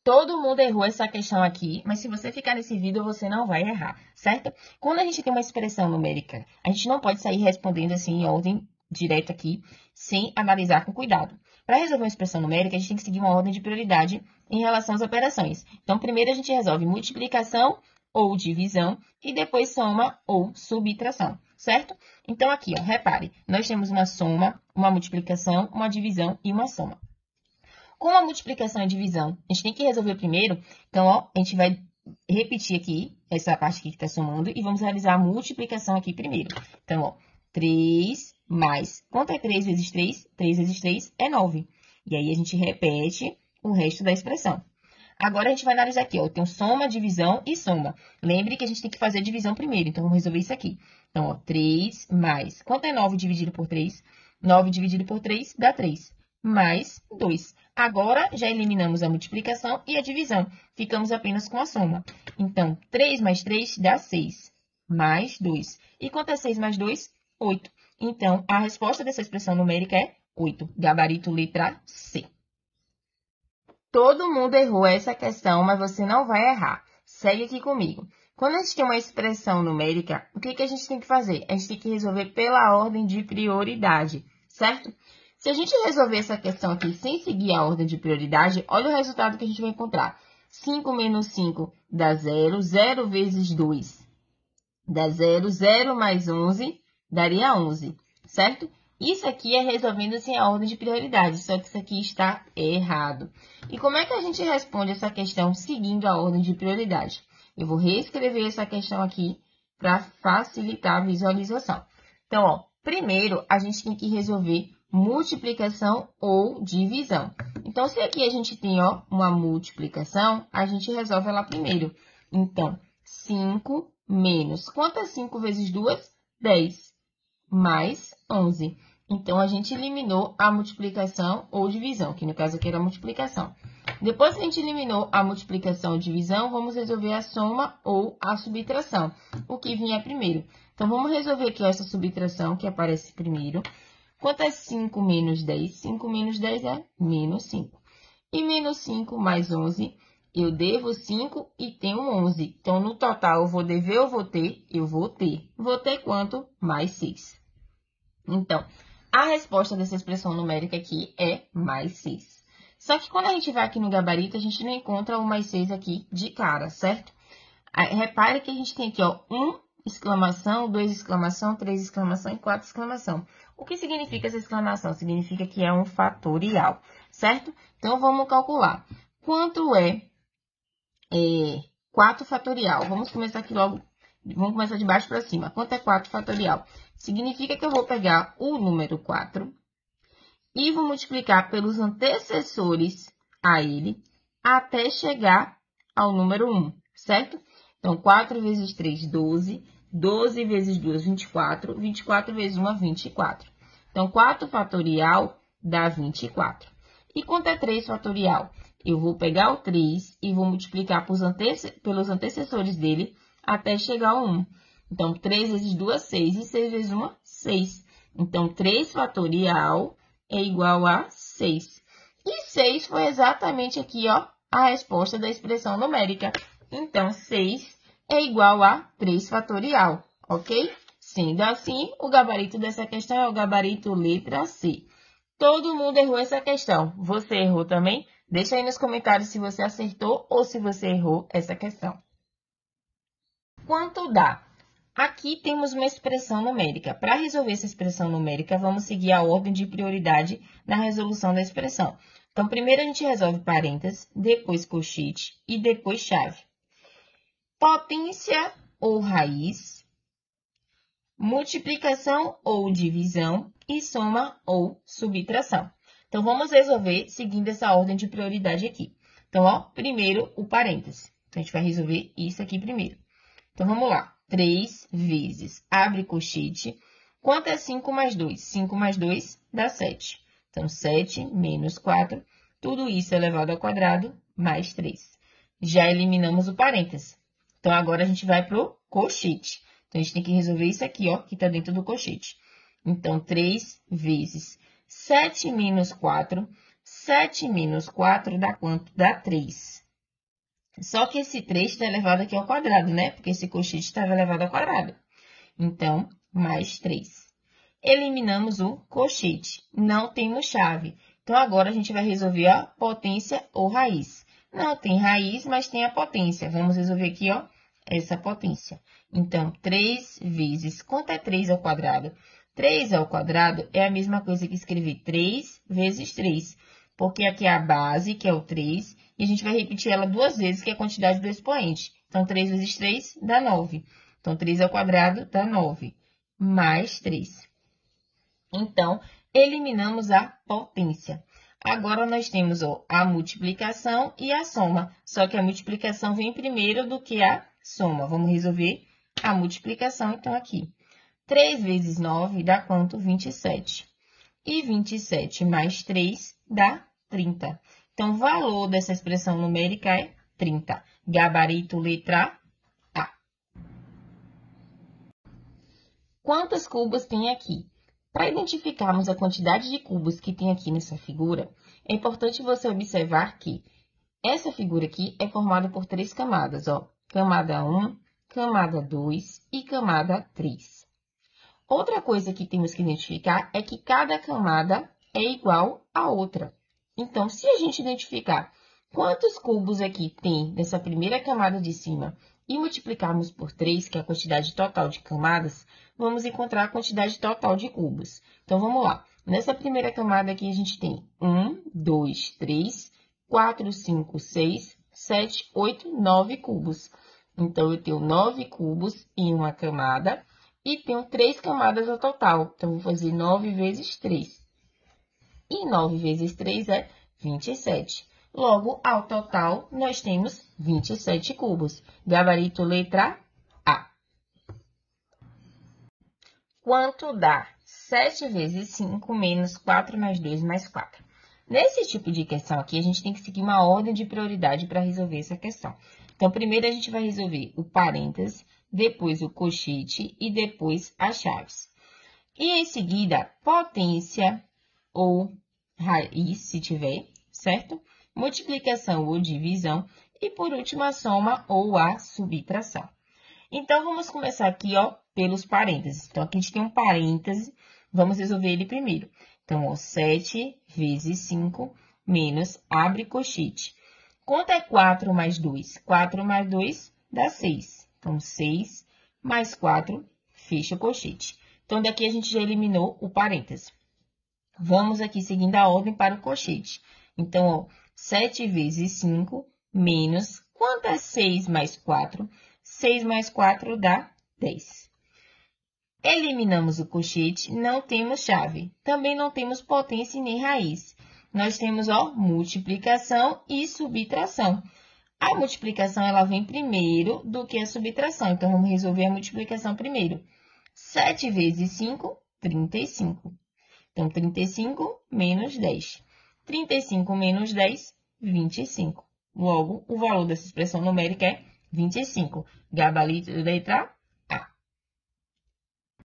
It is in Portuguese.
Todo mundo errou essa questão aqui, mas se você ficar nesse vídeo, você não vai errar, certo? Quando a gente tem uma expressão numérica, a gente não pode sair respondendo assim em ordem direta aqui, sem analisar com cuidado. Para resolver uma expressão numérica, a gente tem que seguir uma ordem de prioridade em relação às operações. Então, primeiro a gente resolve multiplicação ou divisão e depois soma ou subtração, certo? Então, aqui, ó, repare, nós temos uma soma, uma multiplicação, uma divisão e uma soma. Como a multiplicação e divisão, a gente tem que resolver primeiro, então, ó, a gente vai repetir aqui, essa parte aqui que está somando, e vamos realizar a multiplicação aqui primeiro. Então, ó, 3 mais, quanto é 3 vezes 3? 3 vezes 3 é 9. E aí, a gente repete o resto da expressão. Agora, a gente vai analisar aqui, ó, eu tenho soma, divisão e soma. Lembre que a gente tem que fazer a divisão primeiro, então, vamos resolver isso aqui. Então, ó, 3 mais, quanto é 9 dividido por 3? 9 dividido por 3 dá 3, mais 2. Agora, já eliminamos a multiplicação e a divisão. Ficamos apenas com a soma. Então, 3 mais 3 dá 6, mais 2. E quanto é 6 mais 2? 8. Então, a resposta dessa expressão numérica é 8. Gabarito letra C. Todo mundo errou essa questão, mas você não vai errar. Segue aqui comigo. Quando a gente tem uma expressão numérica, o que a gente tem que fazer? A gente tem que resolver pela ordem de prioridade, certo? Se a gente resolver essa questão aqui sem seguir a ordem de prioridade, olha o resultado que a gente vai encontrar. 5 menos 5 dá 0, 0 vezes 2 dá 0, 0 mais 11 daria 11, certo? Isso aqui é resolvendo sem a ordem de prioridade, só que isso aqui está errado. E como é que a gente responde essa questão seguindo a ordem de prioridade? Eu vou reescrever essa questão aqui para facilitar a visualização. Então, ó, primeiro a gente tem que resolver multiplicação ou divisão. Então, se aqui a gente tem, ó, uma multiplicação, a gente resolve ela primeiro. Então, 5 menos, quanto é 5 vezes 2? 10, mais 11. Então, a gente eliminou a multiplicação ou divisão, que no caso aqui era a multiplicação. Depois que a gente eliminou a multiplicação ou divisão, vamos resolver a soma ou a subtração, o que vinha primeiro. Então, vamos resolver aqui essa subtração que aparece primeiro. Quanto é 5 menos 10? 5 menos 10 é menos 5. E menos 5 mais 11, eu devo 5 e tenho 11. Então, no total, eu vou dever ou vou ter? Eu vou ter. Vou ter quanto? Mais 6. Então, a resposta dessa expressão numérica aqui é mais 6. Só que quando a gente vai aqui no gabarito, a gente não encontra o mais 6 aqui de cara, certo? Aí, repare que a gente tem aqui, ó, 1 exclamação, 2 exclamação, 3 exclamação e 4 exclamação. O que significa essa exclamação? Significa que é um fatorial, certo? Então, vamos calcular. Quanto é 4 fatorial? Vamos começar aqui logo, vamos começar de baixo para cima. Quanto é 4 fatorial? Significa que eu vou pegar o número 4 e vou multiplicar pelos antecessores a ele até chegar ao número 1, certo? Então, 4 vezes 3, 12. 12 vezes 2, 24. 24 vezes 1, 24. Então, 4 fatorial dá 24. E quanto é 3 fatorial? Eu vou pegar o 3 e vou multiplicar pelos antecessores dele até chegar ao 1. Então, 3 vezes 2, 6. E 6 vezes 1, 6. Então, 3 fatorial é igual a 6. E 6 foi exatamente aqui, ó, a resposta da expressão numérica. Então, 6 é igual a 3 fatorial, ok? Sendo assim, o gabarito dessa questão é o gabarito letra C. Todo mundo errou essa questão. Você errou também? Deixa aí nos comentários se você acertou ou se você errou essa questão. Quanto dá? Aqui temos uma expressão numérica. Para resolver essa expressão numérica, vamos seguir a ordem de prioridade na resolução da expressão. Então, primeiro a gente resolve parênteses, depois colchete e depois chave. Potência ou raiz, multiplicação ou divisão e soma ou subtração. Então, vamos resolver seguindo essa ordem de prioridade aqui. Então, ó, primeiro o parênteses. Então, a gente vai resolver isso aqui primeiro. Então, vamos lá. 3 vezes, abre colchete. Quanto é 5 mais 2? 5 mais 2 dá 7. Então, 7 menos 4, tudo isso elevado ao quadrado, mais 3. Já eliminamos o parênteses. Então, agora a gente vai para o colchete. Então, a gente tem que resolver isso aqui, ó, que está dentro do colchete. Então, 3 vezes 7 menos 4. 7 menos 4 dá quanto? Dá 3. Só que esse 3 está elevado aqui ao quadrado, né? Porque esse colchete estava elevado ao quadrado. Então, mais 3. Eliminamos o colchete. Não temos chave. Então, agora a gente vai resolver a potência ou raiz. Não tem raiz, mas tem a potência. Vamos resolver aqui, ó, essa potência. Então, 3 vezes... Quanto é 3 ao quadrado? 3 ao quadrado é a mesma coisa que escrever 3 vezes 3. Porque aqui é a base, que é o 3, e a gente vai repetir ela 2 vezes, que é a quantidade do expoente. Então, 3 vezes 3 dá 9. Então, 3 ao quadrado dá 9. Mais 3. Então, eliminamos a potência. Agora, nós temos ó, a multiplicação e a soma. Só que a multiplicação vem primeiro do que a soma. Vamos resolver a multiplicação, então, aqui. 3 vezes 9 dá quanto? 27. E 27 mais 3 dá 30. Então, o valor dessa expressão numérica é 30. Gabarito letra A. Quantos cubos tem aqui? Para identificarmos a quantidade de cubos que tem aqui nessa figura, é importante você observar que essa figura aqui é formada por 3 camadas, ó. Camada 1, camada 2 e camada 3. Outra coisa que temos que identificar é que cada camada é igual à outra. Então, se a gente identificar quantos cubos aqui tem nessa primeira camada de cima e multiplicarmos por 3, que é a quantidade total de camadas, vamos encontrar a quantidade total de cubos. Então, vamos lá. Nessa primeira camada aqui, a gente tem 1, 2, 3, 4, 5, 6, 7, 8, 9 cubos. Então, eu tenho 9 cubos em uma camada e tenho 3 camadas ao total. Então, vou fazer 9 vezes 3. E 9 vezes 3 é 27. Logo, ao total, nós temos 27 cubos. Gabarito letra A. Quanto dá 7 vezes 5 menos 4 mais 2 mais 4? Nesse tipo de questão aqui, a gente tem que seguir uma ordem de prioridade para resolver essa questão. Então, primeiro a gente vai resolver o parênteses, depois o colchete e depois as chaves. E em seguida, potência ou raiz, se tiver, certo? Multiplicação ou divisão e, por último, a soma ou a subtração. Então, vamos começar aqui, ó, pelos parênteses. Então, aqui a gente tem um parêntese, vamos resolver ele primeiro. Então, ó, 7 vezes 5 menos, abre colchete. Quanto é 4 mais 2? 4 mais 2 dá 6. Então, 6 mais 4, fecha o colchete. Então, daqui a gente já eliminou o parêntese. Vamos aqui seguindo a ordem para o colchete. Então, ó, 7 vezes 5 menos, quanto é 6 mais 4? 6 mais 4 dá 10. Eliminamos o colchete, não temos chave. Também não temos potência nem raiz. Nós temos, ó, multiplicação e subtração. A multiplicação, ela vem primeiro do que a subtração. Então, vamos resolver a multiplicação primeiro. 7 vezes 5, 35. Então, 35 menos 10. 35 menos 10, 25. Logo, o valor dessa expressão numérica é 25. Gabarito letra